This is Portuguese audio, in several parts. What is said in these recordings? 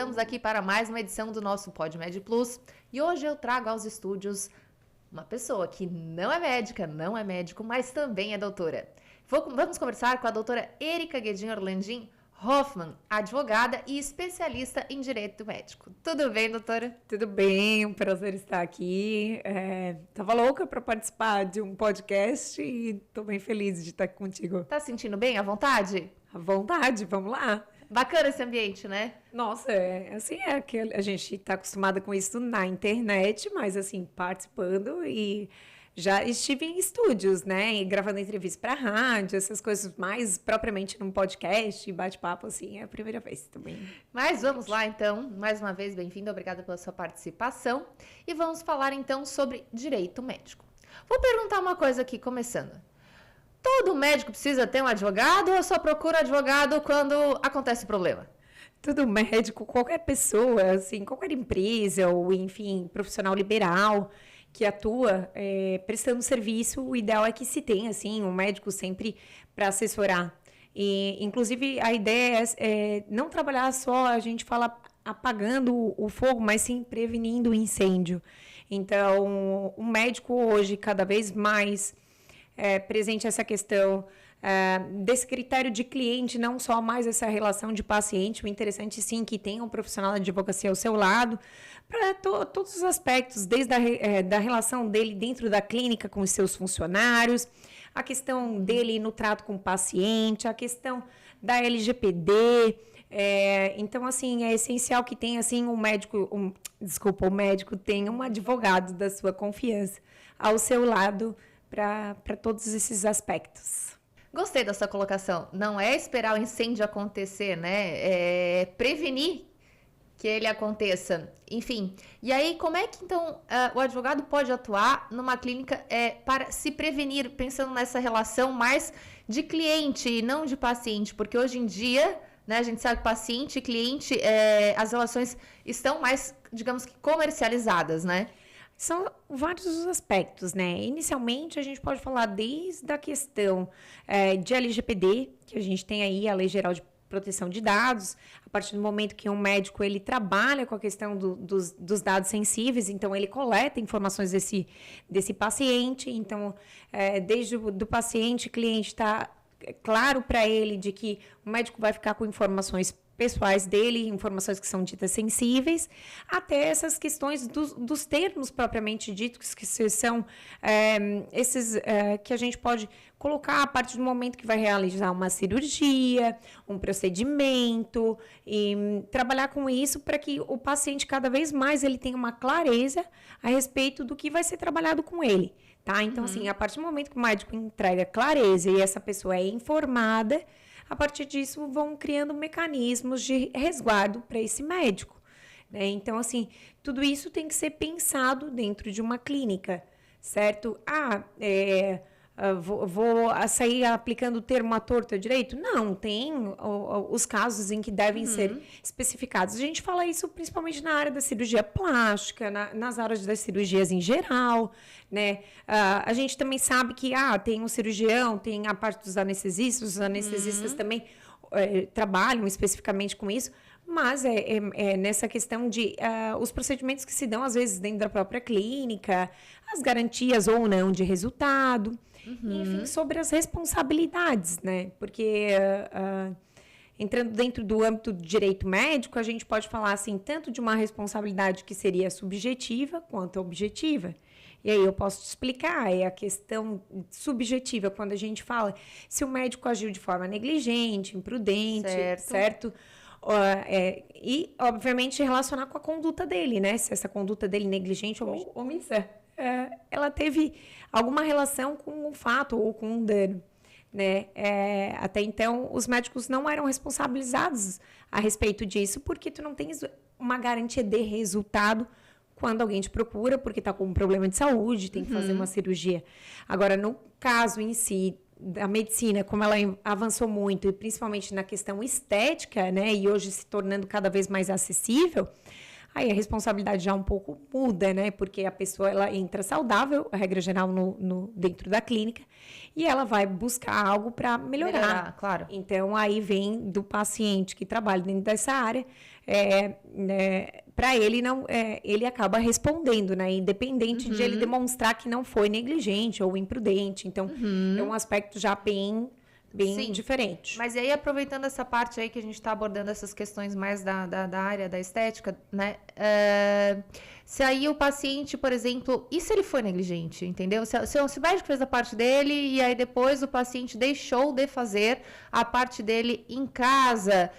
estamos aqui para mais uma edição do nosso PodMed Plus e hoje eu trago aos estúdios uma pessoa que não é médica, não é médico, mas também é doutora. Vamos conversar com a doutora Erika Guedin Orlandim Hoffmann, advogada e especialista em direito médico. Tudo bem, doutora? Tudo bem, um prazer estar aqui. Tava louca para participar de um podcast e estou bem feliz de estar aqui contigo. Tá sentindo bem, à vontade? À vontade, vamos lá. Bacana esse ambiente, né? Nossa, que a gente está acostumada com isso na internet, mas assim, participando e já estive em estúdios, né, e gravando entrevistas para rádio, essas coisas mais propriamente num podcast, bate-papo, assim, é a primeira vez também. Mas vamos lá, então, mais uma vez, bem-vindo, obrigada pela sua participação, e vamos falar, então, sobre direito médico. Vou perguntar uma coisa aqui, começando. Todo médico precisa ter um advogado ou só procura advogado quando acontece problema? Todo médico, qualquer pessoa, assim, qualquer empresa ou, enfim, profissional liberal que atua prestando serviço, o ideal é que se tenha, assim, um médico sempre para assessorar. E, inclusive, a ideia é não trabalhar só, a gente fala, apagando o fogo, mas sim prevenindo o incêndio. Então, o médico hoje, cada vez mais presente essa questão desse critério de cliente, não só mais essa relação de paciente, o interessante sim que tenha um profissional de advocacia ao seu lado, para todos os aspectos, desde da relação dele dentro da clínica com os seus funcionários, a questão dele no trato com o paciente, a questão da LGPD. Então, assim, é essencial que tenha, assim, o médico tenha um advogado da sua confiança ao seu lado para todos esses aspectos. Gostei da sua colocação. Não é esperar o incêndio acontecer, né? É prevenir que ele aconteça. Enfim, e aí como é que, então, o advogado pode atuar numa clínica para se prevenir, pensando nessa relação mais de cliente e não de paciente? Porque hoje em dia, né, a gente sabe que paciente e cliente, as relações estão mais, digamos que, comercializadas, né? São vários os aspectos, né? Inicialmente, a gente pode falar desde a questão de LGPD, que a gente tem aí a Lei Geral de Proteção de Dados, a partir do momento que um médico ele trabalha com a questão dos dados sensíveis, então ele coleta informações desse paciente, então desde do paciente, cliente está claro para ele de que o médico vai ficar com informações pessoais dele, informações que são ditas sensíveis, até essas questões dos termos propriamente ditos, que são esses que a gente pode colocar a partir do momento que vai realizar uma cirurgia, um procedimento, e trabalhar com isso para que o paciente cada vez mais ele tenha uma clareza a respeito do que vai ser trabalhado com ele, tá? Então, assim, a partir do momento que o médico entrega clareza e essa pessoa é informada, a partir disso, vão criando mecanismos de resguardo para esse médico, né? Então, assim, tudo isso tem que ser pensado dentro de uma clínica, certo? Vou sair aplicando o termo à torta direito? Não, tem os casos em que devem ser especificados. A gente fala isso principalmente na área da cirurgia plástica, nas áreas das cirurgias em geral, né? A gente também sabe que tem um cirurgião, tem a parte dos anestesistas, os anestesistas também trabalham especificamente com isso, mas nessa questão de os procedimentos que se dão, às vezes, dentro da própria clínica, as garantias ou não de resultado, enfim, sobre as responsabilidades, né? Porque entrando dentro do âmbito do direito médico, a gente pode falar, assim, tanto de uma responsabilidade que seria subjetiva quanto objetiva. E aí eu posso te explicar, é a questão subjetiva, quando a gente fala se o médico agiu de forma negligente, imprudente, certo? E, obviamente, relacionar com a conduta dele, né? Se essa conduta dele negligente ou omissa, ela teve alguma relação com o fato ou com um dano, né? Até então, os médicos não eram responsabilizados a respeito disso, porque tu não tens uma garantia de resultado quando alguém te procura porque está com um problema de saúde, tem que fazer uma cirurgia. Agora, no caso em si da medicina, como ela avançou muito, e principalmente na questão estética, né, e hoje se tornando cada vez mais acessível, aí a responsabilidade já um pouco muda, né? Porque a pessoa, ela entra saudável, a regra geral, dentro da clínica, e ela vai buscar algo para melhorar. Claro. Então, aí vem do paciente que trabalha dentro dessa área, para ele não, ele acaba respondendo, né? Independente de ele demonstrar que não foi negligente ou imprudente. Então, é um aspecto já bem diferente. Mas e aí, aproveitando essa parte aí que a gente está abordando essas questões mais da área da estética, né? Se aí o paciente, por exemplo, e se ele foi negligente, entendeu? Se o médico fez a parte dele e aí depois o paciente deixou de fazer a parte dele em casa,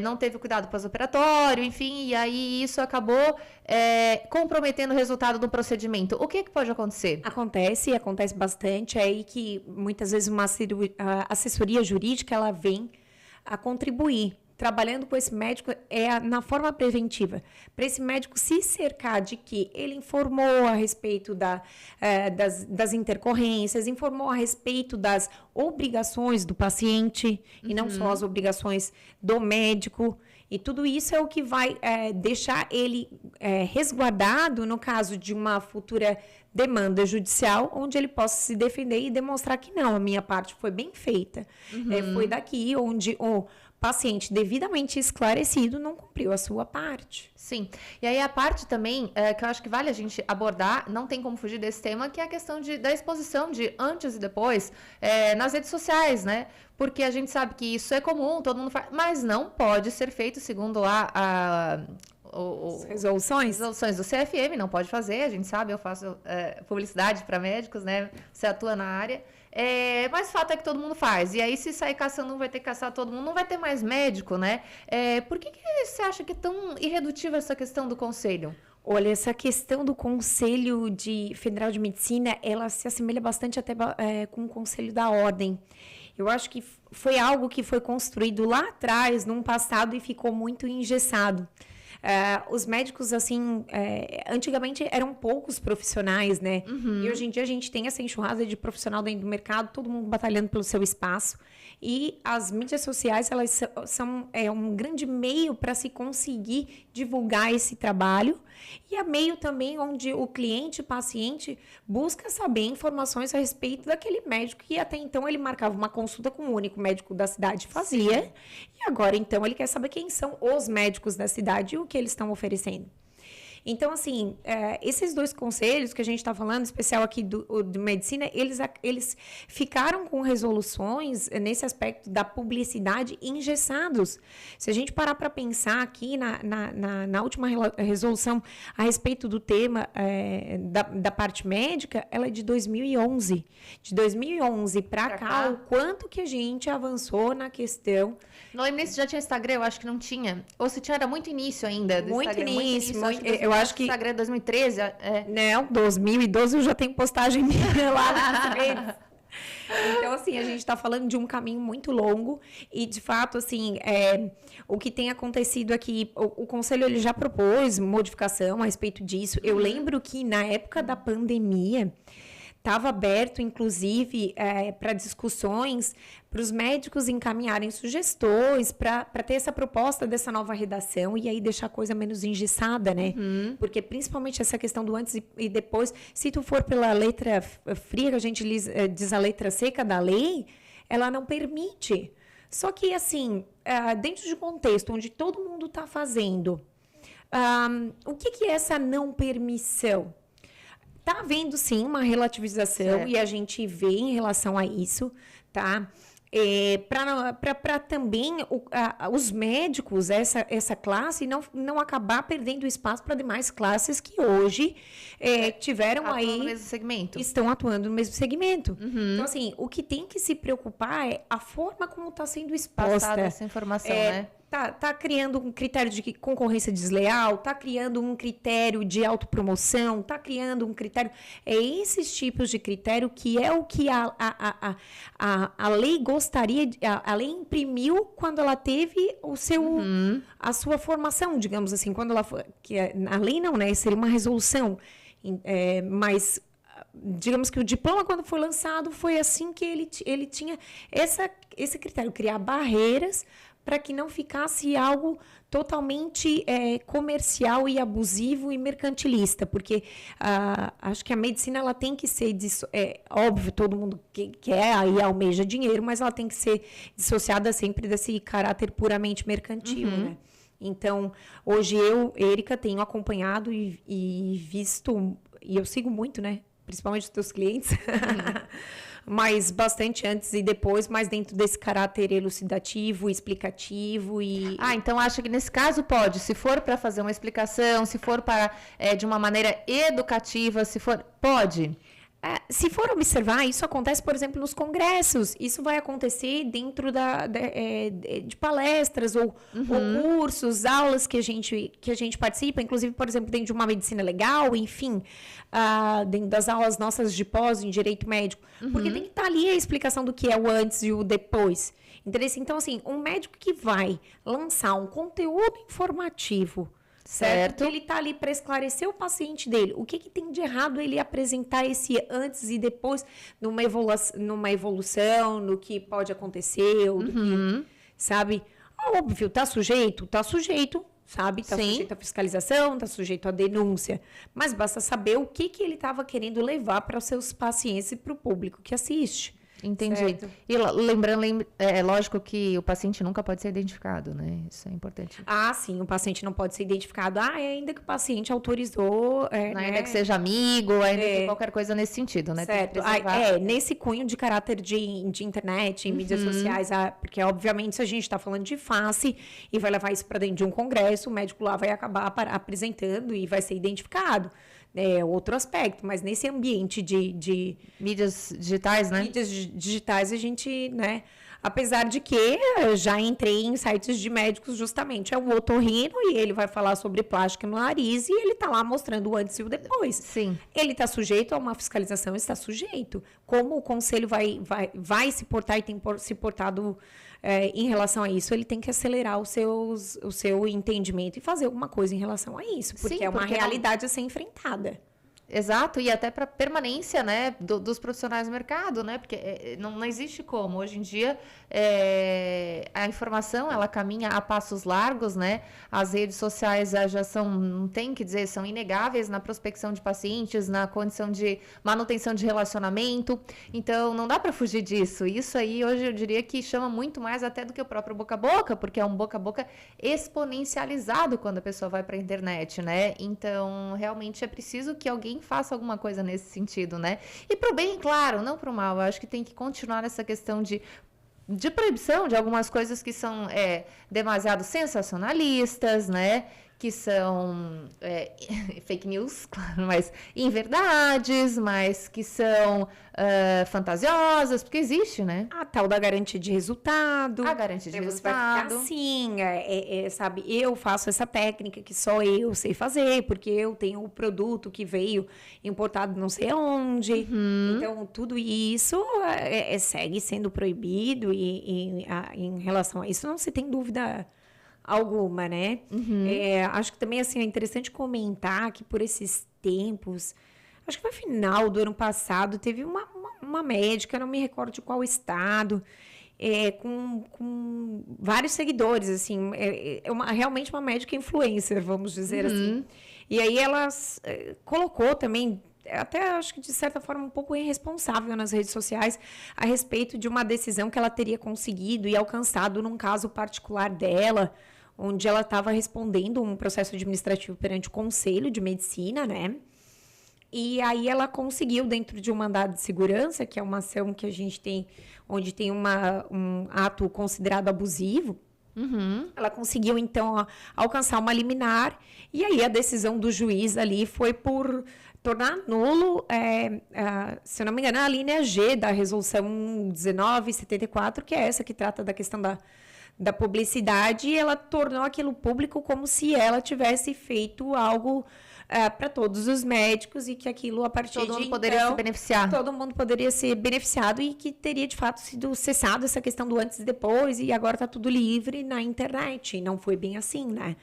não teve cuidado pós-operatório, enfim, e aí isso acabou comprometendo o resultado do procedimento. O que pode acontecer? Acontece bastante. É aí que muitas vezes a assessoria jurídica ela vem a contribuir. Trabalhando com esse médico na forma preventiva, para esse médico se cercar de que ele informou a respeito das intercorrências, informou a respeito das obrigações do paciente, e não só as obrigações do médico, e tudo isso é o que vai deixar ele resguardado no caso de uma futura demanda judicial, onde ele possa se defender e demonstrar que não, a minha parte foi bem feita. Foi daqui onde o paciente devidamente esclarecido não cumpriu a sua parte. Sim. E aí a parte também que eu acho que vale a gente abordar, não tem como fugir desse tema, que é a questão da exposição de antes e depois nas redes sociais, né? Porque a gente sabe que isso é comum, todo mundo faz, mas não pode ser feito segundo as resoluções do CFM, não pode fazer, a gente sabe, eu faço publicidade para médicos, né? Você atua na área. Mas o fato é que todo mundo faz. E aí, se sair caçando um, vai ter que caçar todo mundo, não vai ter mais médico, né? Por que você acha que é tão irredutível essa questão do conselho? Olha, essa questão do Conselho Federal de Medicina, ela se assemelha bastante até com o Conselho da Ordem. Eu acho que foi algo que foi construído lá atrás, num passado, e ficou muito engessado. Os médicos, assim, antigamente eram poucos profissionais, né? E hoje em dia a gente tem essa enxurrada de profissional dentro do mercado, todo mundo batalhando pelo seu espaço. E as mídias sociais, elas são um grande meio para se conseguir divulgar esse trabalho. E é meio também onde o cliente, paciente, busca saber informações a respeito daquele médico que até então ele marcava uma consulta com o único médico da cidade, fazia. Sim. E agora, então, ele quer saber quem são os médicos da cidade e o que eles estão oferecendo. Então, assim, esses dois conselhos que a gente está falando, especial aqui do medicina, eles ficaram com resoluções nesse aspecto da publicidade engessados. Se a gente parar para pensar aqui na última resolução a respeito do tema da parte médica, ela é de 2011. De 2011 para cá, o quanto que a gente avançou na questão... Não lembro se já tinha Instagram, eu acho que não tinha. Ou se tinha, era muito início ainda. Muito início. Eu acho que Instagram é 2013. Não, 2012 eu já tenho postagem minha lá nas redes. Então, assim, a gente está falando de um caminho muito longo e, de fato, assim, o que tem acontecido aqui, o Conselho ele já propôs modificação a respeito disso. Eu lembro que, na época da pandemia, estava aberto, inclusive, para discussões, para os médicos encaminharem sugestões para ter essa proposta dessa nova redação e aí deixar a coisa menos engessada, né? Porque principalmente essa questão do antes e depois, se tu for pela letra fria, que a gente diz a letra seca da lei, ela não permite. Só que, assim, dentro de um contexto onde todo mundo está fazendo, o que é essa não permissão? Está havendo, sim, uma relativização e a gente vê em relação a isso, tá? Para também os médicos, essa classe, não acabar perdendo espaço para demais classes que hoje tiveram no mesmo segmento. Estão atuando no mesmo segmento. Então, assim, o que tem que se preocupar é a forma como está sendo exposta. Passada essa informação, né? Tá criando um critério de concorrência desleal, tá criando um critério de autopromoção, tá criando um critério... esses tipos de critério que é o que a lei gostaria... A lei imprimiu quando ela teve a sua formação, digamos assim. Quando ela foi... a lei não, né? Seria uma resolução. Mas digamos que o diploma, quando foi lançado, foi assim que ele tinha esse critério, criar barreiras para que não ficasse algo totalmente comercial e abusivo e mercantilista, porque acho que a medicina ela tem que ser, óbvio, todo mundo quer e almeja dinheiro, mas ela tem que ser dissociada sempre desse caráter puramente mercantil, né? Então, hoje Érica, tenho acompanhado e visto, e eu sigo muito, né? Principalmente os teus clientes, mas bastante antes e depois, mas dentro desse caráter elucidativo, explicativo e... Então acha que nesse caso pode, se for para fazer uma explicação, se for para de uma maneira educativa, se for, pode? Se for observar, isso acontece, por exemplo, nos congressos. Isso vai acontecer dentro de palestras ou cursos, aulas que a gente participa, inclusive, por exemplo, dentro de uma medicina legal, enfim, dentro das aulas nossas de pós em direito médico. Porque tem que estar ali a explicação do que é o antes e o depois. Então, assim, um médico que vai lançar um conteúdo informativo, certo? Ele está ali para esclarecer o paciente dele. O que tem de errado ele apresentar esse antes e depois numa evolução, no que pode acontecer, ou do que, sabe? Óbvio, tá sujeito, sabe? Tá sujeito à fiscalização, tá sujeito à denúncia. Mas basta saber o que ele estava querendo levar para os seus pacientes e para o público que assiste. Entendi. Certo. E lembrando, é lógico que o paciente nunca pode ser identificado, né? Isso é importante. Sim, o paciente não pode ser identificado. Ainda que o paciente autorizou. Ainda que seja amigo, ainda que qualquer coisa nesse sentido, né? Certo. Nesse cunho de caráter de internet, mídias sociais, porque obviamente se a gente está falando de face e vai levar isso para dentro de um congresso, o médico lá vai acabar apresentando e vai ser identificado. É outro aspecto, mas nesse ambiente de mídias digitais, né? Mídias digitais, a gente, né? Apesar de que eu já entrei em sites de médicos, justamente, é um otorrino e ele vai falar sobre plástica no nariz e ele tá lá mostrando o antes e o depois. Sim. Ele tá sujeito a uma fiscalização, está sujeito. Como o conselho vai se portar e tem se portado em relação a isso, ele tem que acelerar o seu entendimento e fazer alguma coisa em relação a isso, porque é uma realidade a ser enfrentada. Exato, e até para permanência, né, dos profissionais do mercado, né, porque não existe como. Hoje em dia, a informação, ela caminha a passos largos, né, as redes sociais já são, não tem que dizer, são inegáveis na prospecção de pacientes, na condição de manutenção de relacionamento, então não dá para fugir disso. Isso aí, hoje, eu diria que chama muito mais até do que o próprio boca a boca, porque é um boca a boca exponencializado quando a pessoa vai para a internet, né, então realmente é preciso que alguém faça alguma coisa nesse sentido, né? E pro bem, claro, não pro mal. Eu acho que tem que continuar essa questão de proibição de algumas coisas que são demasiado sensacionalistas, né? Que são fake news, claro, mas inverdades, mas que são fantasiosas, porque existe, né? A tal da garantia de resultado. A garantia de resultado. Vai ficar assim, sabe? Eu faço essa técnica que só eu sei fazer, porque eu tenho o produto que veio importado não sei aonde. Então, tudo isso segue sendo proibido e em relação a isso não se tem dúvida alguma, né? Acho que também assim, é interessante comentar que por esses tempos, acho que no final do ano passado, teve uma médica, não me recordo de qual estado, com vários seguidores, assim, realmente uma médica influencer, vamos dizer assim. E aí ela colocou também, até acho que de certa forma um pouco irresponsável nas redes sociais, a respeito de uma decisão que ela teria conseguido e alcançado num caso particular dela, onde ela estava respondendo um processo administrativo perante o Conselho de Medicina, né? E aí ela conseguiu, dentro de um mandado de segurança, que é uma ação que a gente tem, onde tem um ato considerado abusivo, ela conseguiu, então, alcançar uma liminar, e aí a decisão do juiz ali foi por tornar nulo, se eu não me engano, a linha G da resolução 1974, que é essa que trata da questão da publicidade, e ela tornou aquilo público como se ela tivesse feito algo para todos os médicos e que aquilo, a partir todo mundo poderia se beneficiar. Todo mundo poderia ser beneficiado e que teria, de fato, sido cessado essa questão do antes e depois, e agora está tudo livre na internet. Não foi bem assim, né?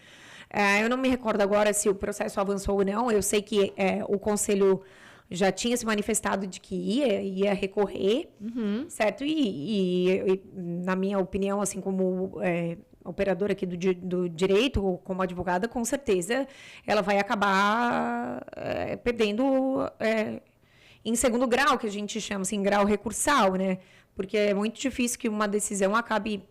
Eu não me recordo agora se o processo avançou ou não. Eu sei que o Conselho já tinha se manifestado de que ia recorrer, certo? E, na minha opinião, assim, como operadora aqui do direito, ou como advogada, com certeza ela vai acabar perdendo em segundo grau, que a gente chama assim, grau recursal, né? Porque é muito difícil que uma decisão acabe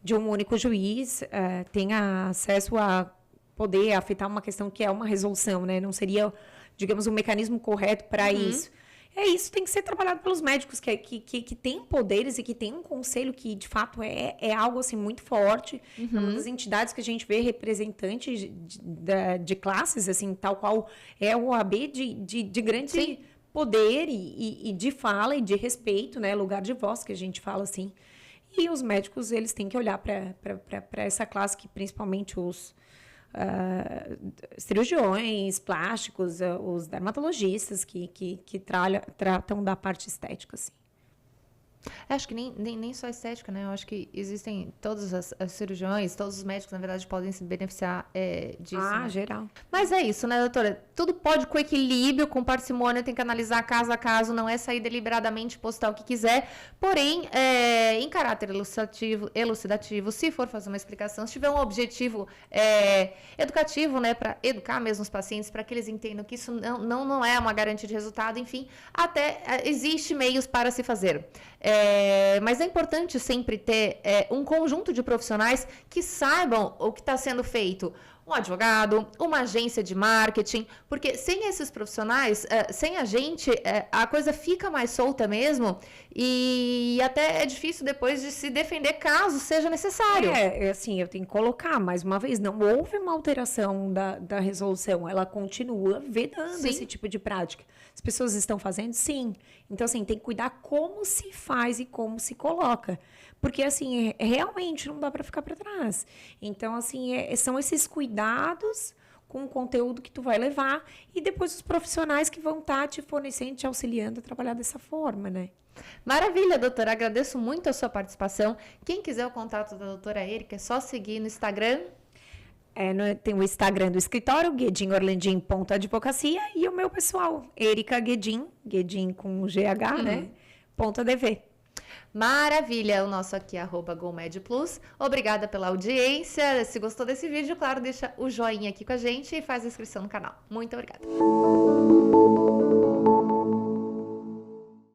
de um único juiz, tenha acesso a poder afetar uma questão que é uma resolução, né? Não seria, digamos, um mecanismo correto para isso. Isso tem que ser trabalhado pelos médicos, que têm poderes e que têm um conselho que, de fato, é algo assim, muito forte. É uma das entidades que a gente vê representantes de classes, assim, tal qual é o OAB, de grande poder e de fala e de respeito, né? Lugar de voz, que a gente fala assim. E os médicos, eles têm que olhar para essa classe, que principalmente os cirurgiões plásticos, os dermatologistas que tratam da parte estética, assim. Acho que nem só estética, né? Eu acho que existem todas as cirurgiões, todos os médicos, na verdade, podem se beneficiar disso. Ah, né? geral. Mas é isso, né, doutora? Tudo pode com equilíbrio, com parcimônia, tem que analisar caso a caso, não é sair deliberadamente postar o que quiser. Porém, em caráter elucidativo, se for fazer uma explicação, se tiver um objetivo educativo, né, para educar mesmo os pacientes, para que eles entendam que isso não é uma garantia de resultado, enfim, até existe meios para se fazer. Mas é importante sempre ter um conjunto de profissionais que saibam o que está sendo feito. Um advogado, uma agência de marketing, porque sem esses profissionais, sem a gente, a coisa fica mais solta mesmo e até é difícil depois de se defender caso seja necessário. Assim, eu tenho que colocar, mais uma vez, não houve uma alteração da resolução, ela continua vedando esse tipo de prática. As pessoas estão fazendo? Sim. Então, assim, tem que cuidar como se faz e como se coloca. Porque, assim, realmente não dá para ficar para trás. Então, assim, são esses cuidados com o conteúdo que tu vai levar e depois os profissionais que vão estar te fornecendo, te auxiliando a trabalhar dessa forma, né? Maravilha, doutora. Agradeço muito a sua participação. Quem quiser o contato da doutora Érica, é só seguir no Instagram. Tem o Instagram do escritório, guedin_orlandim.advocacia, e o meu pessoal, Érica Guedin com GH, né? .dv. Maravilha, o nosso aqui é @GoMedPlus. Obrigada pela audiência. Se gostou desse vídeo, claro, deixa o joinha aqui com a gente e faz a inscrição no canal. Muito obrigada.